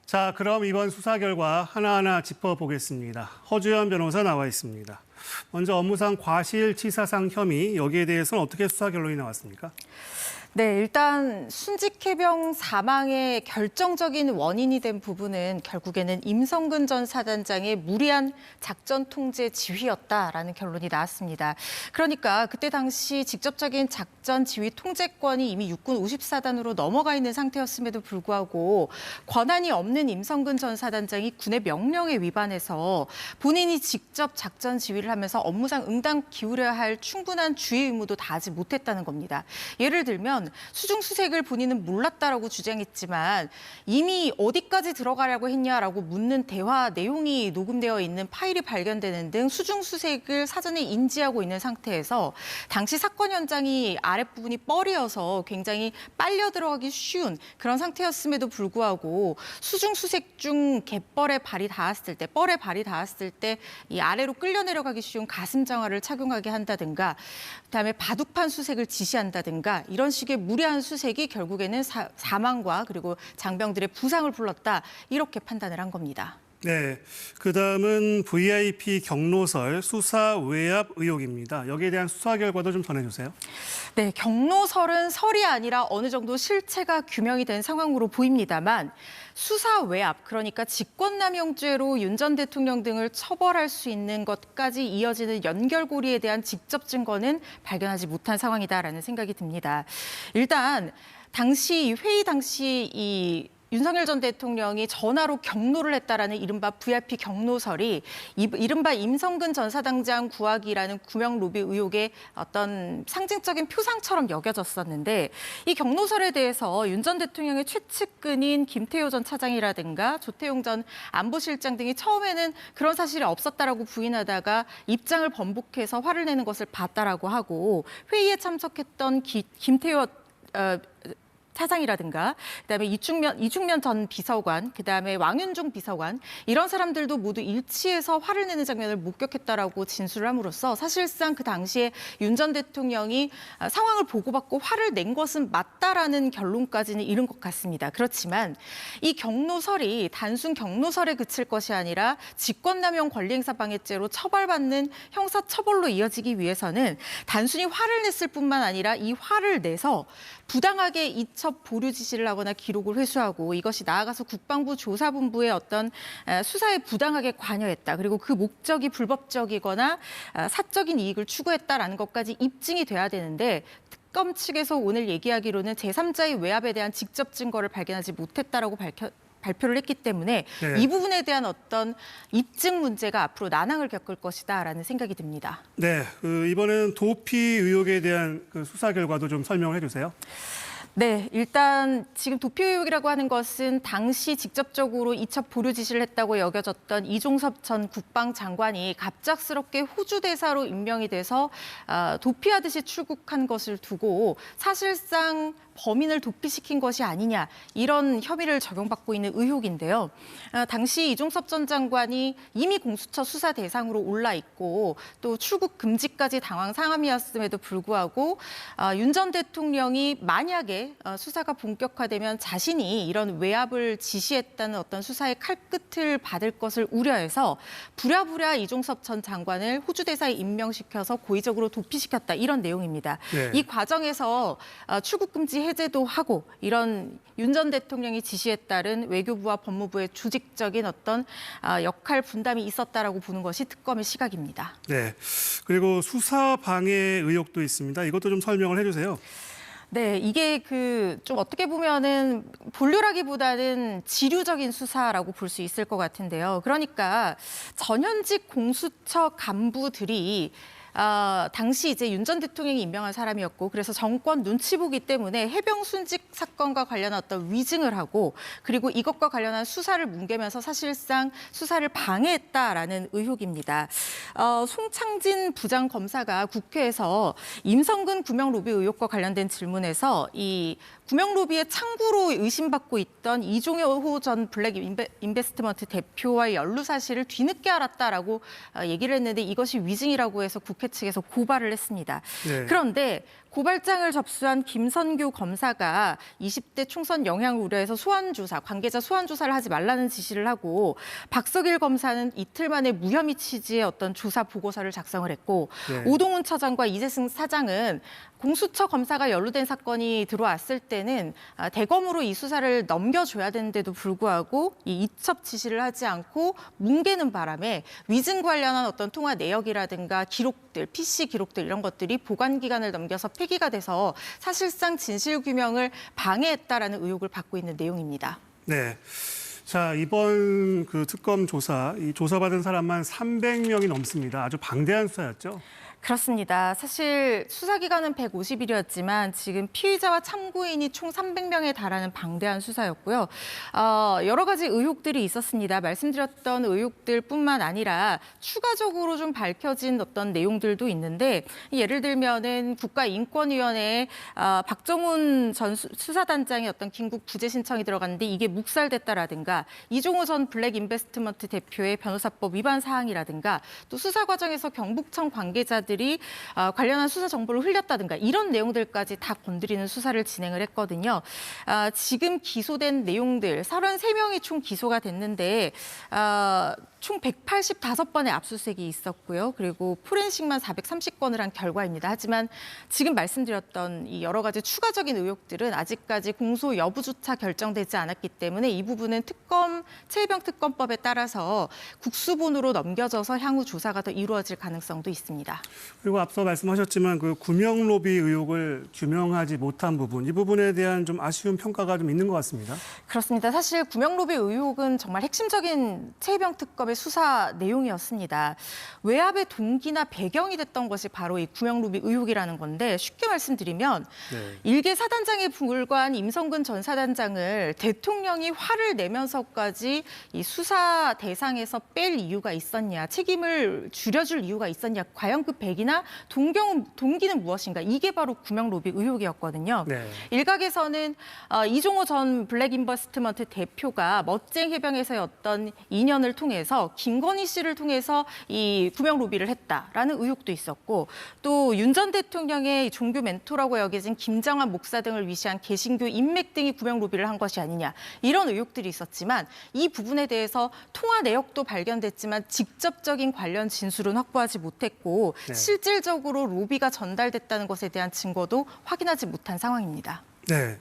자, 그럼 이번 수사 결과 하나하나 짚어보겠습니다. 허주연 변호사 나와 있습니다. 먼저 업무상 과실치사상 혐의, 여기에 대해서는 어떻게 수사 결론이 나왔습니까? 네, 일단 순직해병 사망의 결정적인 원인이 된 부분은 결국에는 임성근 전 사단장의 무리한 작전 통제 지휘였다라는 결론이 나왔습니다. 그러니까 그때 당시 직접적인 작전 지휘 통제권이 이미 육군 54단으로 넘어가 있는 상태였음에도 불구하고 권한이 없는 임성근 전 사단장이 군의 명령에 위반해서 본인이 직접 작전 지휘를 하면서 업무상 응당 기울여야 할 충분한 주의 의무도 다하지 못했다는 겁니다. 예를 들면 수중수색을 본인은 몰랐다라고 주장했지만 이미 어디까지 들어가려고 했냐라고 묻는 대화 내용이 녹음되어 있는 파일이 발견되는 등 수중수색을 사전에 인지하고 있는 상태에서 당시 사건 현장이 아랫부분이 뻘이어서 굉장히 빨려 들어가기 쉬운 그런 상태였음에도 불구하고 수중수색 중 갯벌에 발이 닿았을 때, 뻘에 발이 닿았을 때 이 아래로 끌려 내려가기 쉬운 가슴 장화를 착용하게 한다든가 그다음에 바둑판 수색을 지시한다든가 이런 식의 무리한 수색이 결국에는 사망과 그리고 장병들의 부상을 불렀다 이렇게 판단을 한 겁니다. 네, 그다음은 VIP 경로설 수사 외압 의혹입니다. 여기에 대한 수사 결과도 좀 전해주세요. 네, 경로설은 설이 아니라 어느 정도 실체가 규명이 된 상황으로 보입니다만 수사 외압, 그러니까 직권남용죄로 윤 전 대통령 등을 처벌할 수 있는 것까지 이어지는 연결고리에 대한 직접 증거는 발견하지 못한 상황이다라는 생각이 듭니다. 일단 회의 당시 이 윤석열 전 대통령이 전화로 경로를 했다라는 이른바 VIP 경로설이 이른바 임성근 전 사단장 구하기라는 구명 로비 의혹의 어떤 상징적인 표상처럼 여겨졌었는데 이 경로설에 대해서 윤 전 대통령의 최측근인 김태효 전 차장이라든가 조태용 전 안보실장 등이 처음에는 그런 사실이 없었다라고 부인하다가 입장을 번복해서 화를 내는 것을 봤다라고 하고 회의에 참석했던 김태효 차장이라든가 그다음에 이충면 전 비서관, 그다음에 왕윤종 비서관 이런 사람들도 모두 일치해서 화를 내는 장면을 목격했다라고 진술을 함으로써 사실상 그 당시에 윤 전 대통령이 상황을 보고받고 화를 낸 것은 맞다라는 결론까지는 이른 것 같습니다. 그렇지만 이 경로설이 단순 경로설에 그칠 것이 아니라 직권남용 권리행사 방해죄로 처벌받는 형사처벌로 이어지기 위해서는 단순히 화를 냈을 뿐만 아니라 이 화를 내서 부당하게 이첩 보류 지시를 하거나 기록을 회수하고 이것이 나아가서 국방부 조사본부의 어떤 수사에 부당하게 관여했다. 그리고 그 목적이 불법적이거나 사적인 이익을 추구했다라는 것까지 입증이 돼야 되는데 특검 측에서 오늘 얘기하기로는 제3자의 외압에 대한 직접 증거를 발견하지 못했다라고 발표를 했기 때문에 네. 이 부분에 대한 어떤 입증 문제가 앞으로 난항을 겪을 것이다라는 생각이 듭니다. 네, 이번에는 도피 의혹에 대한 수사 결과도 좀 설명을 해주세요. 네, 일단 지금 도피 의혹이라고 하는 것은 당시 직접적으로 이첩 보류 지시를 했다고 여겨졌던 이종섭 전 국방장관이 갑작스럽게 호주 대사로 임명이 돼서 도피하듯이 출국한 것을 두고 사실상 범인을 도피시킨 것이 아니냐 이런 혐의를 적용받고 있는 의혹인데요. 당시 이종섭 전 장관이 이미 공수처 수사 대상으로 올라 있고 또 출국 금지까지 당한 상황이었음에도 불구하고 윤 전 대통령이 만약에 수사가 본격화되면 자신이 이런 외압을 지시했다는 어떤 수사의 칼끝을 받을 것을 우려해서 부랴부랴 이종섭 전 장관을 호주 대사에 임명시켜서 고의적으로 도피시켰다 이런 내용입니다. 네. 이 과정에서 출국 금지 해제도 하고 이런 윤 전 대통령이 지시에 따른 외교부와 법무부의 조직적인 어떤 역할 분담이 있었다라고 보는 것이 특검의 시각입니다. 네, 그리고 수사 방해 의혹도 있습니다. 이것도 좀 설명을 해주세요. 네, 이게 좀 어떻게 보면은 본류라기보다는 지류적인 수사라고 볼 수 있을 것 같은데요. 그러니까 전현직 공수처 간부들이 당시 이제 윤 전 대통령이 임명한 사람이었고 그래서 정권 눈치 보기 때문에 해병 순직 사건과 관련한 어떤 위증을 하고 그리고 이것과 관련한 수사를 뭉개면서 사실상 수사를 방해했다라는 의혹입니다. 송창진 부장검사가 국회에서 임성근 구명 로비 의혹과 관련된 질문에서 이 구명 로비의 창구로 의심받고 있던 이종호 전 블랙 인베스트먼트 대표와의 연루 사실을 뒤늦게 알았다라고 얘기를 했는데 이것이 위증이라고 해서 국회 국회 측에서 고발을 했습니다. 네. 그런데 고발장을 접수한 김선규 검사가 20대 총선 영향을 우려해서 관계자 소환 조사를 하지 말라는 지시를 하고 박석일 검사는 이틀 만에 무혐의 취지의 어떤 조사 보고서를 작성을 했고 네. 오동훈 차장과 이재승 사장은 공수처 검사가 연루된 사건이 들어왔을 때는 대검으로 이 수사를 넘겨줘야 되는데도 불구하고 이 이첩 지시를 하지 않고 뭉개는 바람에 위증 관련한 어떤 통화 내역이라든가 기록들, PC 기록들 이런 것들이 보관 기간을 넘겨서 폐기가 돼서 사실상 진실 규명을 방해했다라는 의혹을 받고 있는 내용입니다. 네. 자, 이번 그 특검 조사, 이 조사받은 사람만 300명이 넘습니다. 아주 방대한 수사였죠. 그렇습니다. 사실 수사 기간은 150일이었지만 지금 피의자와 참고인이 총 300명에 달하는 방대한 수사였고요. 여러 가지 의혹들이 있었습니다. 말씀드렸던 의혹들뿐만 아니라 추가적으로 좀 밝혀진 어떤 내용들도 있는데 예를 들면은 국가인권위원회에 박정훈 전 수사단장의 어떤 긴급 구제 신청이 들어갔는데 이게 묵살됐다라든가 이종호 전 블랙인베스트먼트 대표의 변호사법 위반 사항이라든가 또 수사 과정에서 경북청 관계자들이 관련한 수사 정보를 흘렸다든가 이런 내용들까지 다 건드리는 수사를 진행을 했거든요. 지금 기소된 내용들 33명이 총 기소가 됐는데 총 185번의 압수수색이 있었고요. 그리고 포렌식만 430건을 한 결과입니다. 하지만 지금 말씀드렸던 이 여러 가지 추가적인 의혹들은 아직까지 공소 여부조차 결정되지 않았기 때문에 이 부분은 최혜병특검법에 따라서 국수본으로 넘겨져서 향후 조사가 더 이루어질 가능성도 있습니다. 그리고 앞서 말씀하셨지만 그 구명 로비 의혹을 규명하지 못한 부분, 이 부분에 대한 좀 아쉬운 평가가 좀 있는 것 같습니다. 그렇습니다. 사실 구명 로비 의혹은 정말 핵심적인 최혜병특검의 수사 내용이었습니다. 외압의 동기나 배경이 됐던 것이 바로 이 구명 로비 의혹이라는 건데 쉽게 말씀드리면 일개 사단장에 불과한 임성근 전 사단장을 대통령이 화를 내면서까지 이 수사 대상에서 뺄 이유가 있었냐, 책임을 줄여줄 이유가 있었냐, 과연 그 배기나 동기는 무엇인가, 이게 바로 구명 로비 의혹이었거든요. 네. 일각에서는 이종호 전 블랙인버스트먼트 대표가 멋쟁 해병에서의 어떤 인연을 통해서 김건희 씨를 통해서 이 구명 로비를 했다라는 의혹도 있었고 또 윤 전 대통령의 종교 멘토라고 여겨진 김정한 목사 등을 위시한 개신교 인맥 등이 구명 로비를 한 것이 아니냐 이런 의혹들이 있었지만 이 부분에 대해서 통화 내역도 발견됐지만 직접적인 관련 진술은 확보하지 못했고 실질적으로 로비가 전달됐다는 것에 대한 증거도 확인하지 못한 상황입니다. 네.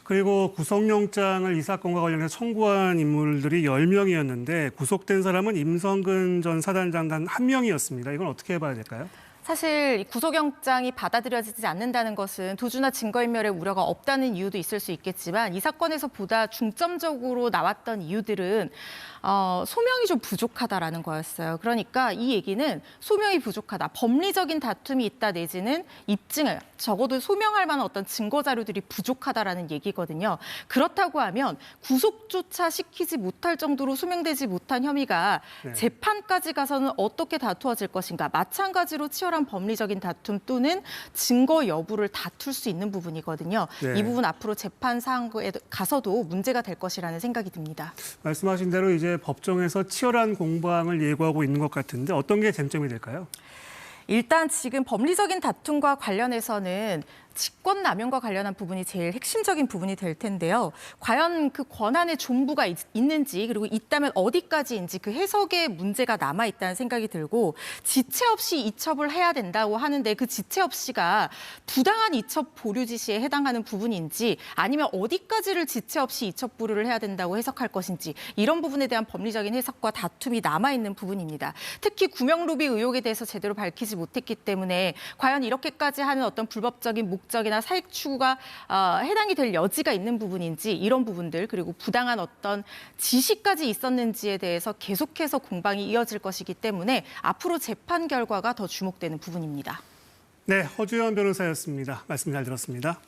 그리고 구속영장을 이 사건과 관련해서 청구한 인물들이 10명이었는데 구속된 사람은 임성근 전 사단장 단 1명이었습니다. 이건 어떻게 봐야 될까요? 사실 구속영장이 받아들여지지 않는다는 것은 도주나 증거인멸의 우려가 없다는 이유도 있을 수 있겠지만 이 사건에서 보다 중점적으로 나왔던 이유들은 소명이 좀 부족하다라는 거였어요. 그러니까 이 얘기는 소명이 부족하다, 법리적인 다툼이 있다 내지는 입증을 적어도 소명할 만한 어떤 증거 자료들이 부족하다라는 얘기거든요. 그렇다고 하면 구속조차 시키지 못할 정도로 소명되지 못한 혐의가 재판까지 가서는 어떻게 다투어질 것인가. 마찬가지로 치열한 법리적인 다툼 또는 증거 여부를 다툴 수 있는 부분이거든요. 이 부분 앞으로 재판 사항에 가서도 문제가 될 것이라는 생각이 듭니다. 말씀하신 대로 이제 법정에서 치열한 공방을 예고하고 있는 것 같은데 어떤 게 쟁점이 될까요? 일단 지금 법리적인 다툼과 관련해서는 직권남용과 관련한 부분이 제일 핵심적인 부분이 될 텐데요. 과연 그 권한의 존부가 있는지 그리고 있다면 어디까지인지 그 해석에 문제가 남아있다는 생각이 들고 지체 없이 이첩을 해야 된다고 하는데 그 지체 없이가 부당한 이첩 보류 지시에 해당하는 부분인지 아니면 어디까지를 지체 없이 이첩 보류를 해야 된다고 해석할 것인지 이런 부분에 대한 법리적인 해석과 다툼이 남아있는 부분입니다. 특히 구명 로비 의혹에 대해서 제대로 밝히지 못했기 때문에 과연 이렇게까지 하는 어떤 불법적인 목적이나 사익 추구가 해당이 될 여지가 있는 부분인지 이런 부분들 그리고 부당한 어떤 지시까지 있었는지에 대해서 계속해서 공방이 이어질 것이기 때문에 앞으로 재판 결과가 더 주목되는 부분입니다. 네, 허주연 변호사였습니다. 말씀 잘 들었습니다.